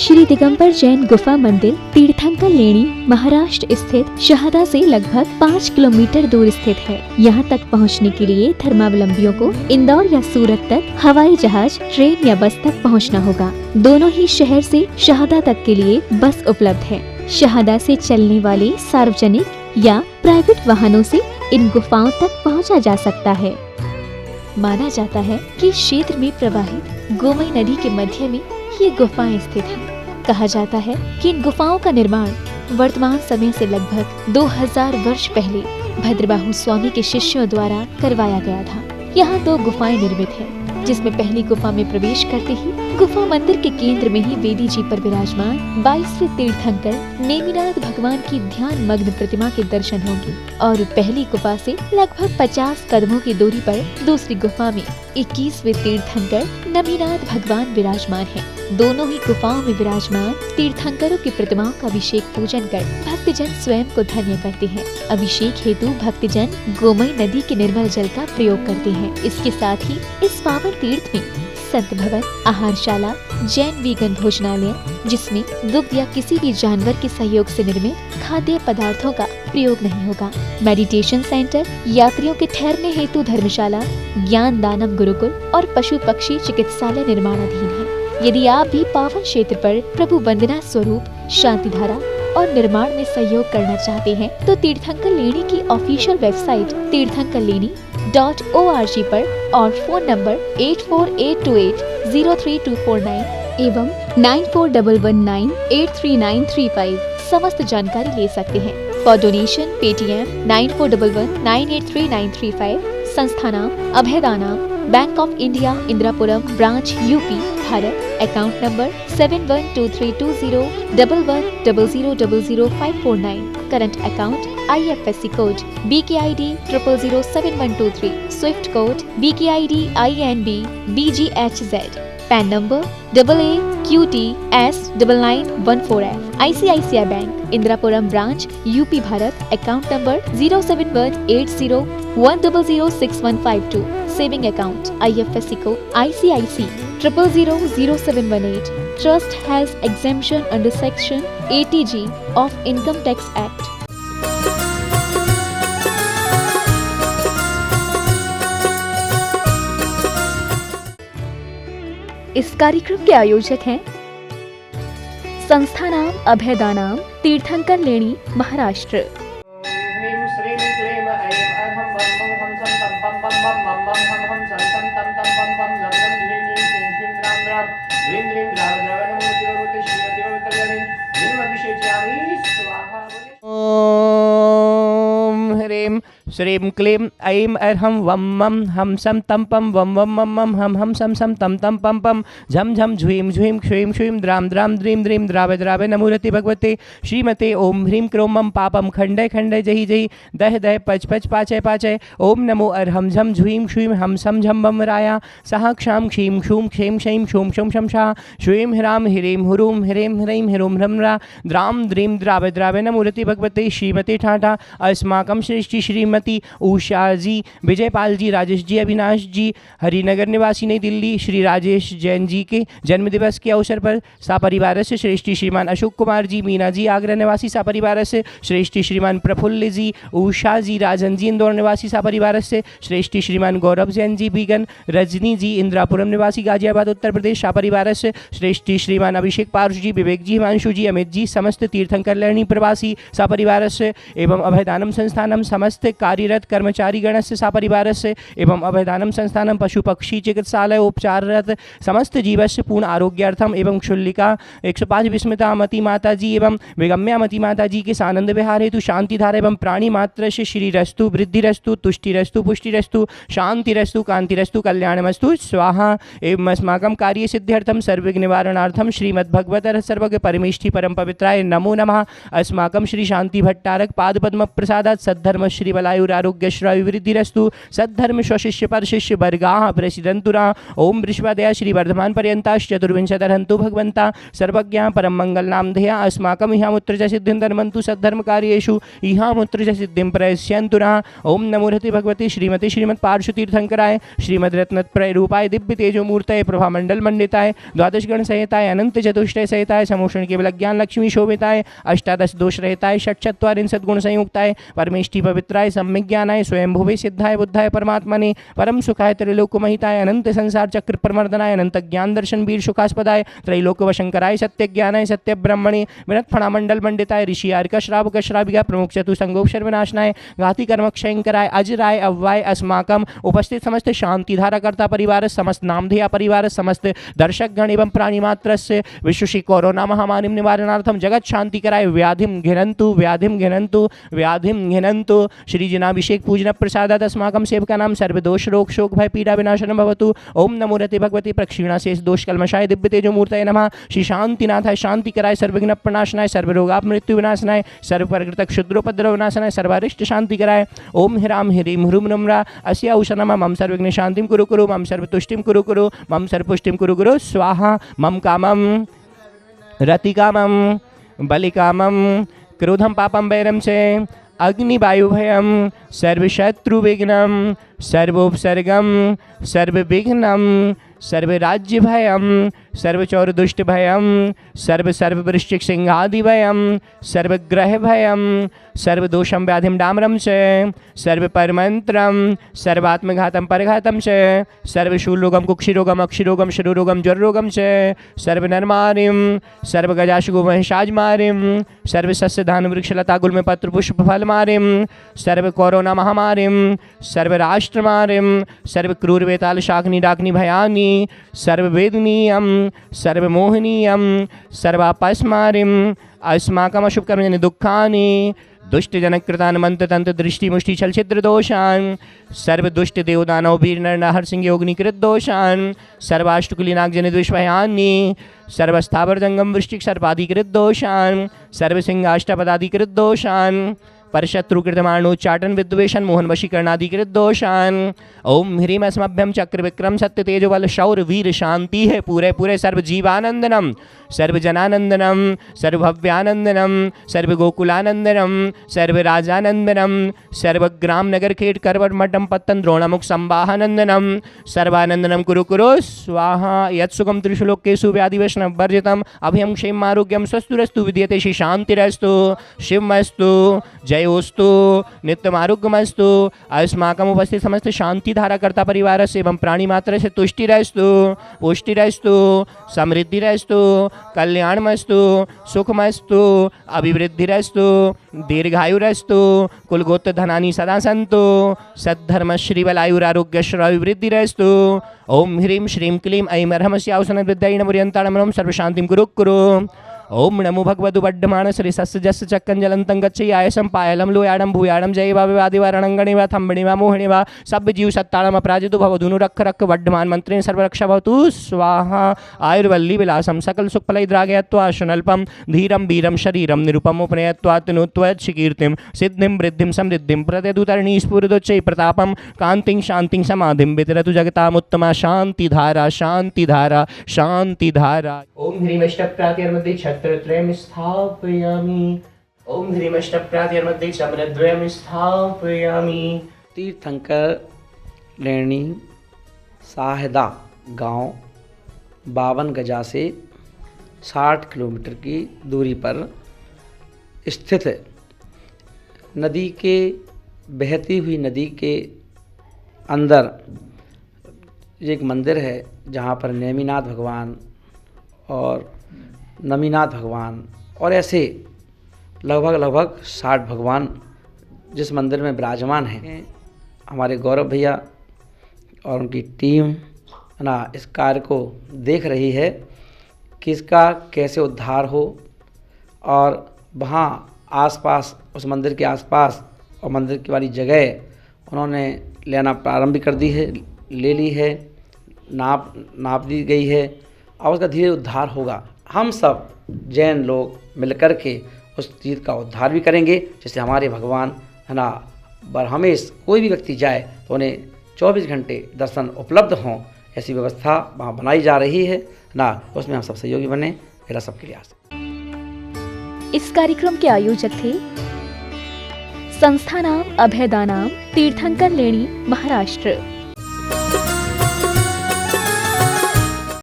श्री दिगंबर जैन गुफा मंदिर तीर्थंकर लेणी महाराष्ट्र स्थित शहादा से लगभग 5 किलोमीटर दूर स्थित है। यहाँ तक पहुँचने के लिए धर्मावलंबियों को इंदौर या सूरत तक हवाई जहाज, ट्रेन या बस तक पहुँचना होगा। दोनों ही शहर से शहादा तक के लिए बस उपलब्ध है। शहादा से चलने वाले सार्वजनिक या प्राइवेट वाहनों से इन गुफाओं तक पहुँचा जा सकता है। माना जाता है कि क्षेत्र में प्रवाहित गोमई नदी के मध्य में ये गुफाएं स्थित हैं। कहा जाता है कि इन गुफाओं का निर्माण वर्तमान समय से लगभग 2000 वर्ष पहले भद्रबाहु स्वामी के शिष्यों द्वारा करवाया गया था। यहाँ 2 गुफाएं निर्मित हैं, जिसमें पहली गुफा में प्रवेश करते ही गुफा मंदिर के केंद्र में ही वेदी जी पर विराजमान 22वें तीर्थंकर नेमिनाथ भगवान की ध्यान मग्न प्रतिमा के दर्शन होंगे और पहली गुफा से लगभग 50 कदमों की दूरी पर दूसरी गुफा में 21वें तीर्थंकर नमीनाथ भगवान विराजमान हैं। दोनों ही गुफाओं में विराजमान तीर्थंकरों की प्रतिमाओं का अभिषेक पूजन कर भक्तजन स्वयं को धन्य करते हैं। अभिषेक हेतु भक्तजन गोमई नदी के निर्मल जल का प्रयोग करते हैं। इसके साथ ही इस पावन तीर्थ में संत भवन, आहारशाला, जैन वीगन भोजनालय, जिसमें दुग्ध या किसी भी जानवर के सहयोग से निर्मित खाद्य पदार्थों का प्रयोग नहीं होगा, मेडिटेशन सेंटर, यात्रियों के ठहरने हेतु धर्मशाला, ज्ञान दानम गुरुकुल और पशु पक्षी चिकित्सालय निर्माणाधीन है। यदि आप भी पावन क्षेत्र पर प्रभु वंदना स्वरूप शांति धारा और निर्माण में सहयोग करना चाहते हैं तो तीर्थंकर लेणी की ऑफिशियल वेबसाइट तीर्थंकरलेणी.org पर और फोन नंबर 8482803249 एवं 9411983935 समस्त जानकारी ले सकते हैं। For donation Paytm 9411983935। संस्था नाम Abhayadana, bank of India, Indirapuram branch, UP, Bharat. Account number 7123201100000549। Current account IFSC code BKID 0007123। Swift code BKID INB BGHZ। PAN number AAQTS9914F। ICICI bank Indirapuram branch, UP, Bharat. Account number 0718010061552। Saving account IFSC code ICIC 000718। Trust has exemption under Section 80G of Income Tax Act. इस कार्यक्रम के आयोजक हैं संस्था नाम अभयदानाम, तीर्थंकर लेणी, महाराष्ट्र। ह्रीं श्रीं क्लीं ऐं अर्हं वं मं हम सं तं पं वं वं मं मं हम सं सं तं तं पं पं झं झं झ्वीं झ्वीं क्ष्वीं क्ष्वीं द्रां द्रां द्रीं द्रीं द्रावय द्रावय नमोरति भगवते श्रीमते ओम ह्रीं क्रों मं पापं खण्डय खण्डय जहि जहि दह दह पच पच पाचय पाचय। ओम नमो अर्हं झं झ्वीं क्ष्वीं हम सं झं मं राया सह क्षां क्षीं क्षूं क्षें क्षैं क्षूं क्षं शं शा श्रीं ह्रां ह्रीं हुरूं ह्रीं ह्रैं ह्रूं ह्रं रा द्रां द्रीं द्रावय द्रावय नमोरति भगवते श्रीमते ठाठा अस्माकं श्रेष्ठी श्रीमती उषा जी, विजयपाल जी, राजेश जी, अविनाश जी, हरिनगर निवासी नई दिल्ली, श्री राजेश जैन जी के जन्म दिवस के अवसर पर सापरिवार से श्रेष्ठी श्रीमान अशोक कुमार जी, मीना जी, आगरा निवासी सापरिवार से श्रेष्ठी श्रीमान प्रफुल्ल जी, उषा जी, राजन जी, इंदौर निवासी सापरिवार से श्रेष्ठी श्रीमान गौरव जैन जी, बीगन, रजनी जी, इंदिरापुरम निवासी गाजियाबाद उत्तर प्रदेश सापरिवार से श्रेष्ठी श्रीमान अभिषेक पारुष जी, विवेक जी, हिमांशु जी, अमित जी, समस्त तीर्थंकर लेणी प्रवासी सापरिवार से एवं अभयदानम संस्थानम समस्त कार्यरत कर्मचारी गण से सापरिवार से एवं अभयदानम संस्थानम पशु पक्षी चिकित्सालय उपचाररत समस्त जीवस्य पूर्ण आरोग्यार्थम एवं क्षुल्लिका 105 विस्मिता मती माता जी एवं विगम्या मती माता जी के सानंद विहार हेतु शांति धारा एवं प्राणी मात्र से श्री रस्तु वृद्धि रस्तु तुष्टि रस्तु पुष्टि रस्तु शांति रस्तु कांति रस्तु कल्याणमस्तु स्वाहा। एवं अस्माकं कार्य सिद्ध्यर्थम सर्वविघ्न निवारणार्थम श्रीमद्भगवतः सर्वज्ञ परमेष्ठी परम पवित्राय नमो नमः। अस्माकं श्री शांति भट्टारक पाद पद्म प्रसादात् सद्धर्म श्री बलायु आयुरारोग्यश्रायुर्वृद्धिरस्तु सद्धर्म स्वशिष्य पर शिष्य वर्गाः प्रसिदन्तुरा ओम वृषभादया श्रीवर्धमान पर्यन्ताश्चतुर्विंशतिरहन्तु भगवन्ता सर्वज्ञा परम मंगल नामधेया अस्माकं इहामुत्र च सिद्धिं धर्मन्तु सद्धर्म कार्येषु इहामुत्र च सिद्धिं प्रयस्यन्तुरा ओम नमो रहते भगवती श्रीमती श्रीमद पार्श्वतीर्थंकराय श्रीमद रत्नत्रय रूपाय दिव्य तेजो मूर्तये प्रभा मंडल मंडिताय द्वादश गण सहिताय अनंत चतुष्टय सहिताय समोषण केवल ज्ञान लक्ष्मी शोभिताय अष्टादश दोष रहताय षट्चत्वारिंशत् गुण संयुक्ताय परमेष्टि पवित्राय सम्यक ज्ञानाय स्वयं भुवे सिद्धाय बुद्धाय परमात्मने परम सुखाय त्रैलोक्यमहिताय अनंत संसार चक्र प्रमर्दनाय अनंत ज्ञान दर्शन वीर सुखास्पदाय त्रैलोक्यवशंकराय सत्य ज्ञानाय सत्य ब्रह्मणे विनत फणामंडल मंडिताय ऋषि आर्क श्रावक श्राविका प्रमुख चतु संगोपशर विनाशनाय घाति कर्म क्षयंकराय अजराय अव्वाय अस्माकम उपस्थित समस्त शांति धाराकर्ता परिवार समस्त नामधेया परिवार समस्त दर्शक गण एवं प्राणी मात्र से विश्वशी कोरोना महामारी निवारणार्थम जगत शांति कराय व्याधिम घिनंतु व्याधिम घिनंतु व्याधिम घिनंतु श्री जनाभिषेक पूजन प्रसादात अस्माकं सेवका नाम सर्वदोष रोग शोक भय पीड़ा विनाशनम भवतु ओम नमो रते भगवती प्रक्षीणा शेष दोष कलमशाय दिव्य तेजो मूर्तये नमः श्री शांतिनाथाय शांति कराय सर्वविघ्न प्रणाशनाय सर्वरोगाप मृत्यु विनाशनाय सर्व प्रकृतक क्षुद्रोपद्रव विनाशनाय सर्वारिष्ट शांति कराय ओम ह्राम ह्रीम ह्रूम नम्रा अस्य औषधम मम सर्वविघ्न शांतिम कुरु कुरु मम सर्वतुष्टिम कुरु कुरु मम सर्वपुष्टिम कुरु कुरु स्वाहा मम कामम रतिकामम बलिकामम क्रोधम पापम वैरम से अग्निवायुभयम सर्वशत्रुविघ्नम सर्वोपसर्गम सर्वविघ्नम सर्वराज्यभयम सर्वचौरदुष्टभयम सर्ववृश्चिक सिंहादिभयम सर्वग्रहभयम सर्वदोषम व्याधिम डामरम च सर्वपरमंत्रम सर्वात्मघातम परघातम च सर्वशूलरोगम कुक्षिरोगम अक्षिरोगम शरुरोगम ज्वररोगम च सर्वनरमारिम सर्वगजाशुगो महिषाजमारिम सर्वसस्यधान वृक्षलता गुल्म पत्र पुष्प फलमारिम सर्वकोरोना महामारिम सर्वराष्ट्रमारिम सर्वक्रूरवेताल शाकनी डाकनी भयानी सर्ववेदनीयम सर्वमोहनीयम सर्वापस्मारिम अस्माकम अशुभकर्मजन्य दुःखानि दुष्टजनकृतान् मंत्रतंत्र दृष्टि मुष्टि छल छिद्र दोषान् सर्वदुष्ट देवदानव वीर नर नहर सिंह योगनिकृत दोषान् सर्वाष्टकुली नागजन द्विषभयानि सर्वस्थावर जंगम वृश्चिक सर्पाधिकृत दोषान् सर्वसिंहाष्टपदाधिकृत दोषान् परशत्रुकृतमाणोच्चाटन विद्वेषण मोहन वशीकरणाधिकृत दोषान् ओम ह्रीम अस्मभ्यम चक्र विक्रम सत्य तेजो बल शौर वीर शांति है पूरे पूरे सर्व जीवानंदनम सर्वजनानंदनम सर्वभव्यानंदनम सर्वगोकुलानंदनम सर्वराजानंदनम सर्वग्राम नगर खेट करवट मठम पत्तन द्रोणमुख संवाहानंदनम सर्वानंदनम कुरु कुरु स्वाहा यत्सुखम त्रिशुलोकेषु व्याधिवैष्णव वर्जितम अभयम क्षेम आरोग्यम स्वस्तुरस्तु विद्यते श्री शांतिरस्तु शिवमस्तु जयोस्तु नित्यमारोग्यमस्तु अस्माकम उपस्थित समस्त शांति धाराकर्ता परिवार से एवं प्राणी मात्र से तुष्टिरस्तु पुष्टिरस्तु समृद्धिरस्तु कल्याणमस्तु सुखमस्तु अभिवृद्धिरस्तु दीर्घायुरस्तु कुलगोत्र धनानि सदा सन्तु सद्धर्म श्रीबलायुरारोग्यश्रायुर्वृद्धिरस्तु ओम ह्रीं श्रीं क्लीं ऐं अर्हमस्यावसन विद्याय नमोरियन्ताणं सर्व शांतिं कुरु कुरु ओम नमो भगवतु वड्डमान श्री सस्य जस्य चक्कं जलन्तं गच्छै आयसं पायलं लोयाडं भूयाडं जयवा विवादिवारणङ्गणि वा थम्बणि वा मोहिनि वा सब जीव सत्ताणम् अपराजितो भवधुनु रक्ष रक्ष वड्डमान मंत्रेण सर्वरक्षा भवतु स्वाहा आयुर्वल्ली विलासं सकल सुखफलैर्द्रागयत्वा शुनल्पं धीरं वीरं शरीरं निरुपमुपनयत्वा तनुत्वच्छकीर्तिं सिद्धिं वृद्धिं समृद्धिं प्रददु तरणि स्फुरदुच्चै प्रतापं कान्तिं शान्तिं समाधिं वितरतु जगतामुत्तमा शान्तिधारा शान्तिधारा शान्तिधारा ओम ह्रीं अष्टप्रात्यर्मध्ये छत्रत्रयं स्थापयामि ओम ह्रीं अष्टप्रात्यर्मध्ये चमरद्वयं स्थापयामि। तीर्थंकर लेणी साहदा गांव 52 गजा से 60 किलोमीटर की दूरी पर स्थित है। नदी के बहती हुई नदी के अंदर एक मंदिर है जहाँ पर नेमिनाथ भगवान और नमीनाथ भगवान और ऐसे लगभग 60 भगवान जिस मंदिर में विराजमान हैं। हमारे गौरव भैया और उनकी टीम ना इस कार्य को देख रही है कि इसका कैसे उद्धार हो और वहाँ आसपास उस मंदिर के आसपास और मंदिर की वाली जगह उन्होंने लेना प्रारंभ कर दी है, ले ली है, नाप दी गई है और उसका धीरे उद्धार होगा। हम सब जैन लोग मिलकर के उस चीज़ का उद्धार भी करेंगे जिससे हमारे भगवान है ना बरहमेश कोई भी व्यक्ति जाए तो उन्हें 24 घंटे दर्शन उपलब्ध हों, ऐसी व्यवस्था वहाँ बनाई जा रही है ना। उसमें हम सब सहयोगी बने, मेरा सबके लिए आस। इस कार्यक्रम के आयोजक थे संस्था नाम अभयदानाम, तीर्थंकर लेणी, महाराष्ट्र।